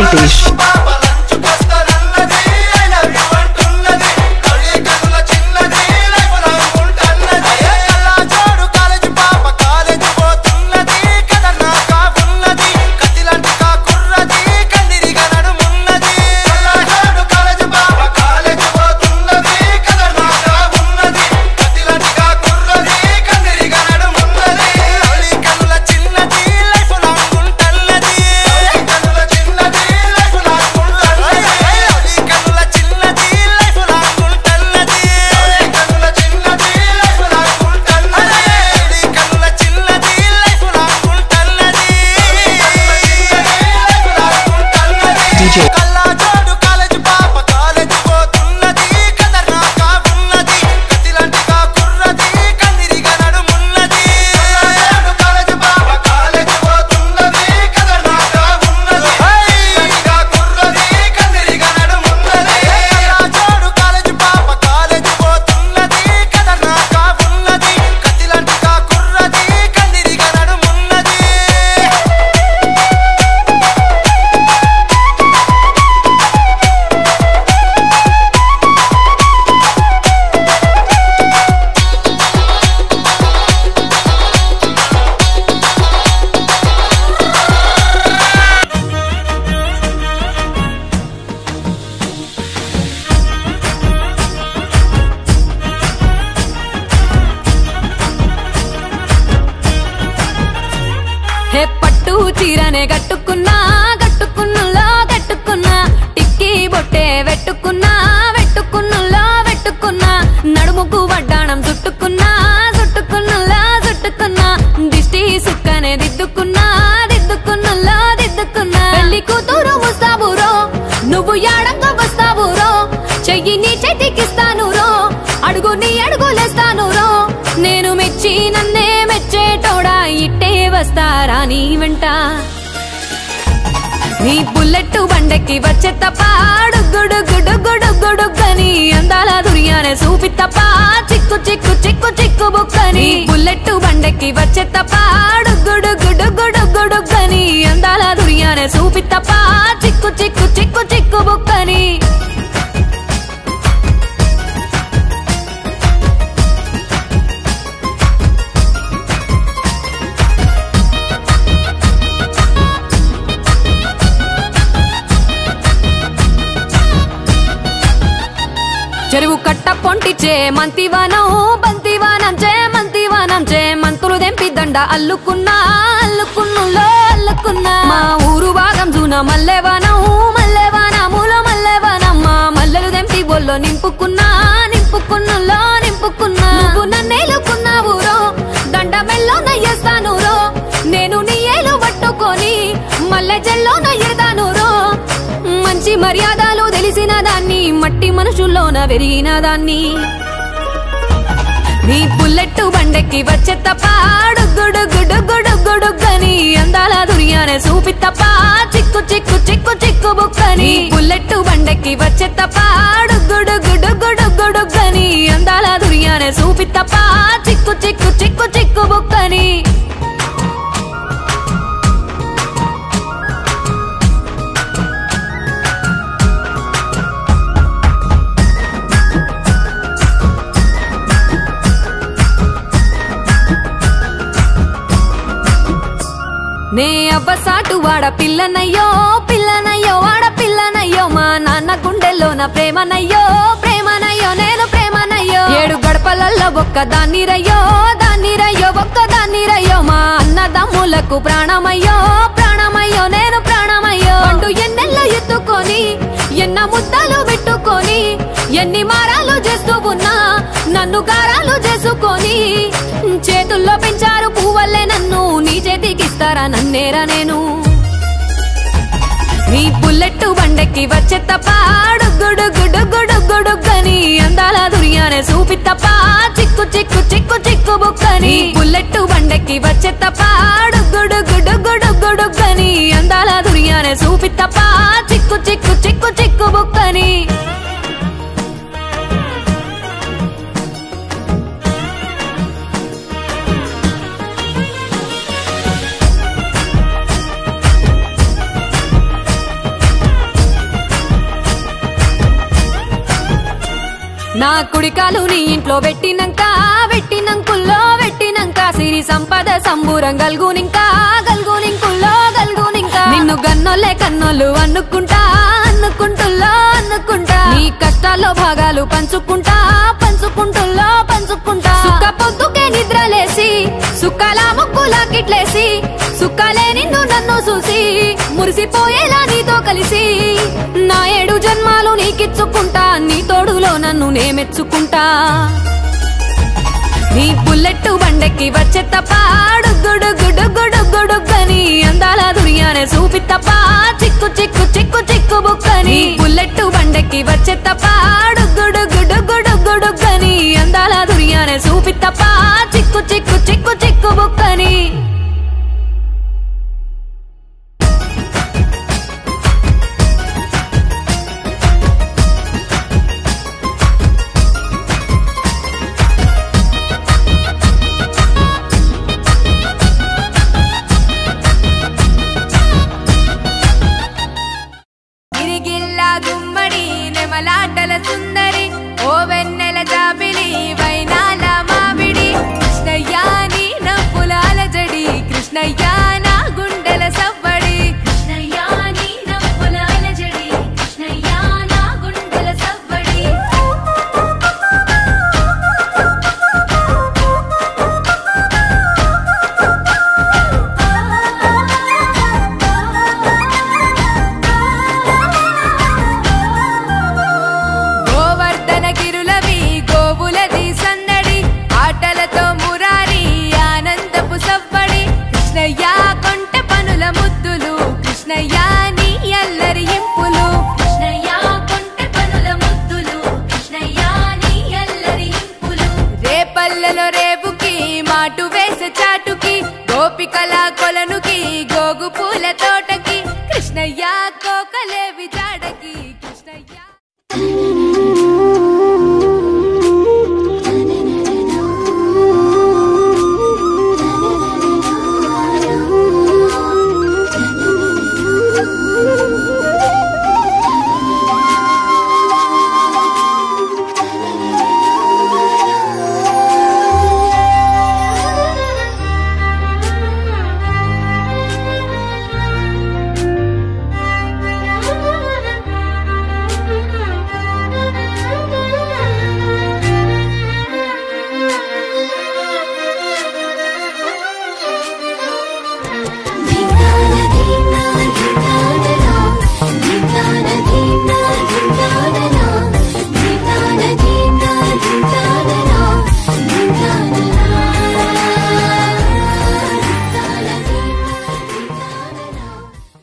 Speaker 5: Ritesh.
Speaker 9: హే పట్టు చీరనే గట్టుకున్నా గట్టుకున్నులో గట్టుకున్నా టిక్కీ బొట్టే వెట్టుకున్నా వెట్టుకున్నులో వెట్టుకున్నా నడుముకు వడ్డాణం చుట్టుకున్నా చుట్టుకున్నులో చుట్టుకున్నా దిష్టి సుక్కనే దిద్దుకున్నా దిద్దుకున్నులో దిద్దుకున్నా పెళ్లి కూతురు వస్తావురో నువ్వు యాడంగా వస్తావురో చెయ్యి నీ చేతికిస్తాను రో అడుగు నీ అడుగులేస్తాను రో నేను మెచ్చి నన్నే మెచ్చేటోడా ఇట్టే వస్తారా నీ వెంట నీ బుల్లెట్ బండెక్కి వచ్చే తప్ప గుడుగుడుగుడుగుడుగుడుగని అందాల దుర్యానే చూపి తప్ప చిక్కు చిక్కు చిక్కు చిక్కు బుక్కని బుల్లెట్ బండెక్కి వచ్చే తప్ప గుడుగుడుగుడుగుడుగని అందాల దుర్యానే చూపి తప్ప చిక్కు చిక్కు చిక్కు చిక్కు బుక్కని చెరువు కట్ట పొంటిచే మంతివానం బంతివానం చే మంతివానం చే మంతులు దెంపి దండ అల్లుకున్నా అల్లుకున్నులో అల్లుకున్నా మా ఊరు భాగం జూన మల్లెవానం మల్లెవానములో మల్లెవానం మా మల్లెలు దెంపి బొల్లో నింపుకున్నా నింపుకున్నులో నింపుకున్నా నువ్వు నన్నేలుకున్నావు రో దండ మెల్లో నయ్యేస్తాను రో నేను నీ ఏలు పట్టుకొని మల్లె జల్లో నయ్యేదాను రో మంచి మర్యాదలు తెలిసిన దాన్ని మట్టి మనుషుల్లోన వెరిగిన దాన్ని నీ బుల్లెట్ బండెక్కి వచ్చే తప్ప గుడుగుడుగుడుగుడుగని అందాల దుర్యానే చూపి తప్ప చిక్కు చిక్కు చిక్కు చిక్కు బుక్కని బుల్లెట్ బండెక్కి వచ్చే తప్ప గుడుగుడుగుడుగుడుగని అందాల దుర్యానే చూపి తప్ప చిక్కు చిక్కు చిక్కు చిక్కు బుక్కని నే అవ్వసాటు వాడ పిల్లనయ్యో పిల్లనయ్యో వాడ పిల్లనయ్యో మా నాన్న గుండెల్లోన ప్రేమనయ్యో ప్రేమనయ్యో నేను ప్రేమనయ్యో 7 గడపలల్లో ఒక్క దాన్ని రయ్యో ఒక్క దాన్ని రయ్యో మా అన్నదమ్ములకు ప్రాణమయ్యో ప్రాణమయ్యో నేను ప్రాణమయ్యో అంటూ ఎన్నెల్లో ఎత్తుకొని ఎన్న ముద్దలు పెట్టుకొని ఎన్ని మారాలు చేస్తూ ఉన్నా నన్ను గారాలు చేసుకొని చేతుల్లో పెంచారు పువ్వల్లే నన్ను నీ చేతికిస్తారా నన్నేరా నేను నీ బుల్లెట్ బండెక్కి వచ్చే తప్ప గుడుగుడుగుడుగుడుగని అందాల దుర్యానే చూపి తప్ప చిక్కు చిక్కు చిక్కు చిక్కు బుక్కని బుల్లెట్ బండెక్కి వచ్చే తప్ప గుడుగుడుగుడుగుడుగని అందాల దుర్యానే చూపి తప్ప చిక్కు చిక్కు చిక్కు చిక్కు బుక్కని నా కుడికాలు నీ ఇంట్లో పెట్టినంక పెట్టినంకుల్లో పెట్టినంక సిరి సంపద సంబూరం గల్గునింకా గల్గునింకుల్లో గల్గునింకా నిన్ను గన్నోళ్ళే కన్నోళ్ళు అనుకుంటా అనుకుంటుల్లో అనుకుంటా నీ కష్టాల్లో భాగాలు పంచుకుంటా పంచుకుంటుల్లో పంచుకుంటా సుక్క పొద్దుకే నిద్రలేసి సుక్కల ముక్కులా కిట్లేసి సుక్కలే నిన్ను నన్ను చూసి మురిసిపోయేలా నీతో కలిసి నా 7 జన్మాలు నీకిచ్చుకుంటా నీ తోడులో నన్ను నే మెచ్చుకుంటా నీ బుల్లెట్టు బండెక్కి వచ్చే తప్ప డుగ్గుడుగ్గుడుగ్గుడుగ్గుడుగ్గని అందాల దునియానే చూపి తప్ప చిక్కు చిక్కు చిక్కు చిక్కు బుక్కని బుల్లెట్టు బండెక్కి వచ్చే తప్ప డుగ్గుడుగ్గుడుగ్గుడుగ్గుడుగ్గని అందాల దునియానే చూపి తప్ప చిక్కు చిక్కు చిక్కు చిక్కు బుక్కని
Speaker 10: మలాటల సుందరి ఓ వెన్నెల జాబిలి వైనాల మామిడి కృష్ణయ్యా నీ నవ్వులాల జడి కృష్ణయ్యా నా గుండెల సవ్వడి కృష్ణయ్యా నీ నవ్వులాల జడి కృష్ణయ్యా నా గుండెల సవ్వడి కృష్ణయ్యా కొంటె పనుల ముద్దులు కృష్ణయ్యా నీ అల్లరి ఇంపులు కృష్ణయ్యా కొంటె పనుల ముద్దులు కృష్ణయ్యా నీ అల్లరి ఇంపులు రేపల్లెలో రేపుకి మాటు వేసే చాటుకి గోపికల కొలనుకి గోగు పూల తోటకి కృష్ణయ్యా కోకలేవి జాడకి కృష్ణయ్యా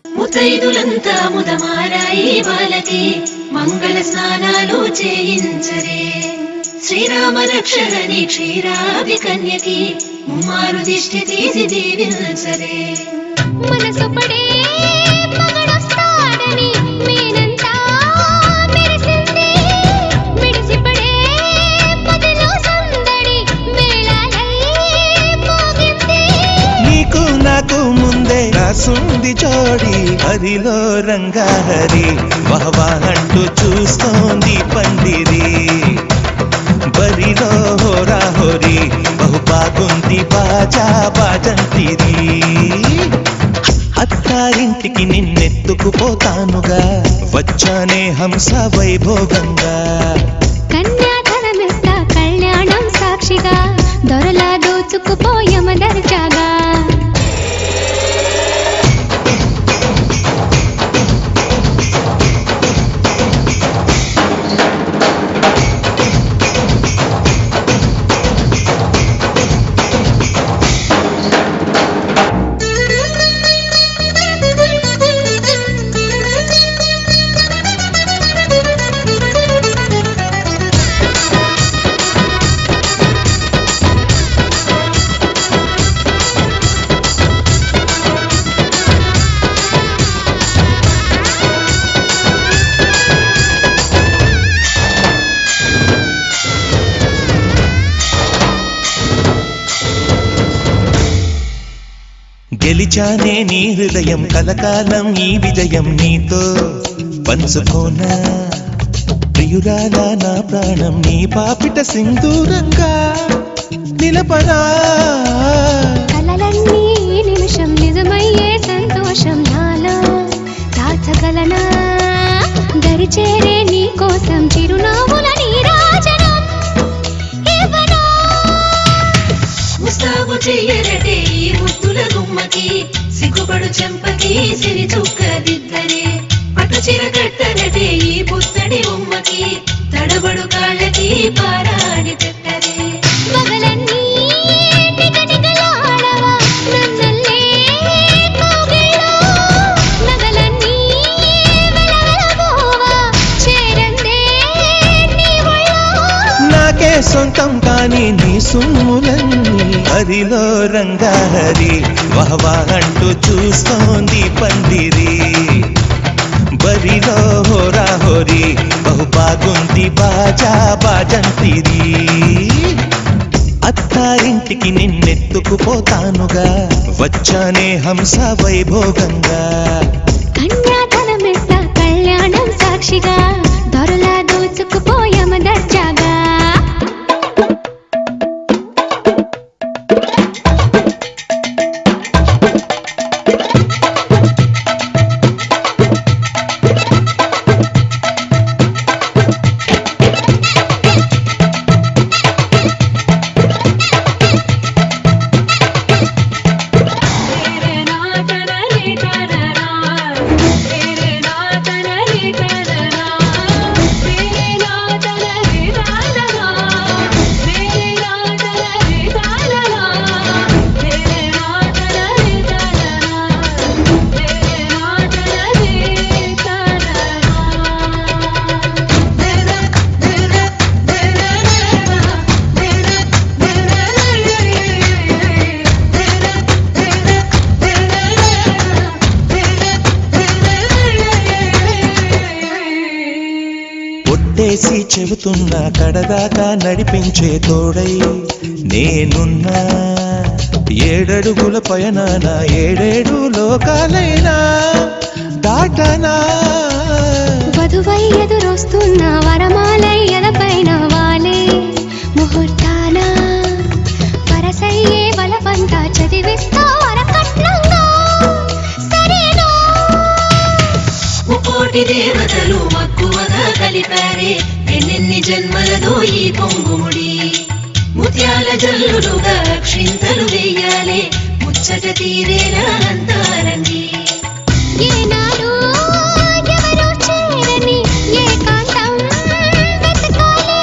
Speaker 2: ముతైదులంతా ముదమారాయి వాళ్ళకి మంగళ స్నానాలు చేయించరే శ్రీరామ రక్షణని క్షీరాది కన్యకి ముమ్మారు దిష్టి తీసి దీవించరే
Speaker 10: మనసు పడే మగడొస్తాడని మేనంతా మెరిసింది మిడిసిపడే పదిలో సందడి మేళాలై మోగింది
Speaker 11: నీకు నాకు ముందే రాసుంది జోడి హరిలో రంగాహరి వహవా అంటూ చూస్తోంది పందిరి బరిలో హోరా హోరి బహు బాగుంది బాజా బాజంతిరి అత్తారింటికి నిన్నెత్తుకుపోతానుగా వచ్చానే హంస వైభోగంగా
Speaker 10: కన్యాధనమిస్తా కళ్యాణం సాక్షిగా దొరలా దోచుకుపోయమ దర్జాగా
Speaker 11: గెలిచానే నీ హృదయం కలకాలం ఈ విజయం నీతో పంచుకోనా ప్రియ ప్రియురాల నా ప్రాణం నీ పాపిట సింధూరంగా నిలపనా
Speaker 10: కలలన్నీ నిమిషం నిజమయ్యే సంతోషం నాలో దాచగలనా దరిచేరే నీ కోసం చిరునవ్వుల నీరాజనం ఇవ్వనా
Speaker 2: ముస్తాబు చెయ్యరటే ఈ ముద్దుల గుమ్మకి సిగ్గుపడు చెంపకి సిరి చుక్క దిద్దరే పట్టు చీర కట్టరటే ఈ పుత్తడి ఉమ్మకి తడబడు కాళ్ళకి పారాడి తెట్టరే
Speaker 10: మగలన్నీ నిగనిగలాడవా నన్నల్లే కోగిలో నగలన్నీ వెలవెలబోవా చేరందే నీ ఒళ్ళో
Speaker 11: నాకే సొంతం కాని నీ సుమ్ములన్నీ హరిలో రంగాహరి వహవా అంటూ చూస్తోంది పందిరి బరిలో హోరా హోరి బహు బాగుంది బాజా బాజంతిరి అత్తారింటికి నిన్నెత్తుకుపోతానుగా వచ్చానే హంస వైభోగంగా
Speaker 10: కన్యాధనమిస్తా కళ్యాణం సాక్షిగా దొరలా దోచుకుపోయామ దర్జాగా
Speaker 11: ఒట్టేసి చెబుతున్నా కడదాకా నడిపించే తోడై నేనున్నా ఏడడుగుల పయనాన ఏడేడు లోకాలైనా దాటనా
Speaker 10: వధువై ఎదురొస్తున్న వరమాలై ఎదపైన వాలే ముహూర్తాన వరసయ్యే వలపంతా చదివిస్తా వరకట్నంగా సరేనా
Speaker 2: ముకోటి దేవతలు మక్కువగా కలిపారే ఎన్నెన్ని జన్మలదో ఈ పొంగుముడి ముత్యాల జల్లులుగా క్షింతలు వేయాలే ముచ్చట తీరేలా అంతారండి
Speaker 10: ఏనాడు ఎవరో చేరని ఏకాంతం వెతకాలి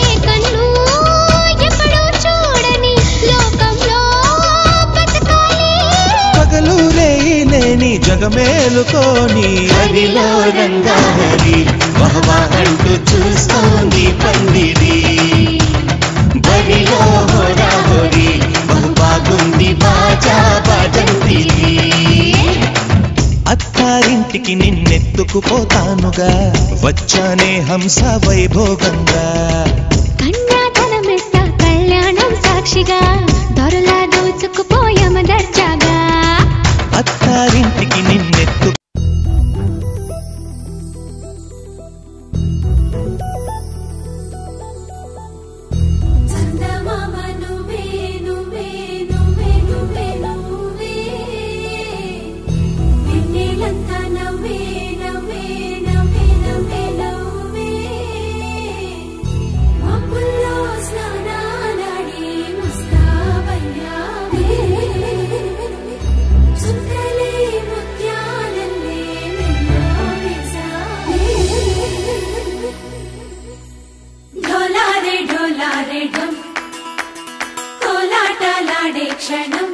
Speaker 10: ఏ కన్ను ఎప్పుడూ చూడని లోకంలో బతకాలి
Speaker 11: పగలు లేని జగమేలుకోని హరిలో రంగాహరి వహవా అంటూ చూస్తోంది పందిరి బరిలో హోరా హోరి బహు బాగుంది బాజా బాజంతిరి అత్తారింటికి నిన్నెత్తుకుపోతానుగా వచ్చానే హంస వైభోగంగా
Speaker 10: కన్యాధనమిస్తా కళ్యాణం సాక్షిగా దొరలా దోచుకుపోయామ దర్జాగా
Speaker 11: అత్తారింటికి నిన్నెత్తు
Speaker 2: చందమామ నువ్వే నువ్వే నువ్వే నువ్వే నువ్వే వెన్నెలంతా నవ్వే నవ్వే నవ్వే నవ్వే నవ్వే మబ్బుల్లో స్నానాలాడి ముస్తాబయ్యావే చుక్కలే ముత్యాలల్లే వెన్నవేశావే ढोला रे ढोला रे ढम कोलाटलाडे क्षणम